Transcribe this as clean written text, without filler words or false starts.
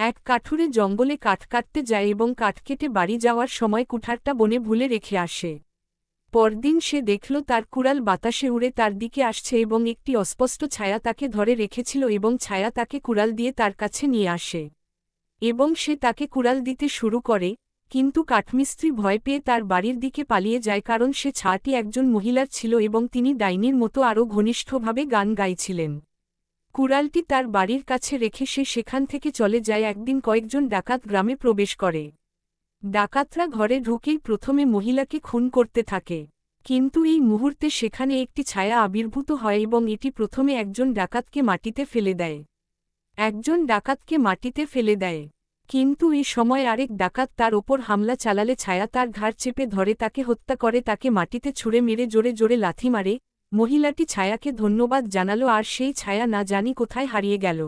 এক কাঠুরে জঙ্গলে কাঠ কাটতে যায় এবং কাঠ কেটে বাড়ি যাওয়ার সময় কুঠারটা বনে ভুলে রেখে আসে। পরদিন সে দেখল তার কুড়াল বাতাসে উড়ে তার দিকে আসছে এবং একটি অস্পষ্ট ছায়া তাকে ধরে রেখেছিল এবং ছায়া তাকে কুড়াল দিয়ে তার কাছে নিয়ে আসে এবং সে তাকে কুড়াল দিতে শুরু করে, কিন্তু কাঠমিস্ত্রি ভয় পেয়ে তার বাড়ির দিকে পালিয়ে যায় কারণ সে ছায়াটি একজন মহিলার ছিল এবং তিনি ডাইনির মতো আরও ঘনিষ্ঠভাবে গান গাইছিলেন। কুড়ালটি তার বাড়ির কাছে রেখে সে সেখান থেকে চলে যায়। একদিন কয়েকজন ডাকাত গ্রামে প্রবেশ করে। ডাকাতরা ঘরে ঢুকেই প্রথমে মহিলাকে খুন করতে থাকে, কিন্তু এই মুহূর্তে সেখানে একটি ছায়া আবির্ভূত হয় এবং এটি প্রথমে একজন ডাকাতকে মাটিতে ফেলে দেয়। কিন্তু এই সময় আরেক ডাকাত তার ওপর হামলা চালালে ছায়া তার ঘাড় চেপে ধরে তাকে হত্যা করে, তাকে মাটিতে ছুঁড়ে মেরে জোরে জোরে লাথি মারে। মহিলাটি ছায়াকে ধন্যবাদ জানালো আর সেই ছায়া না জানি কোথায় হারিয়ে গেল।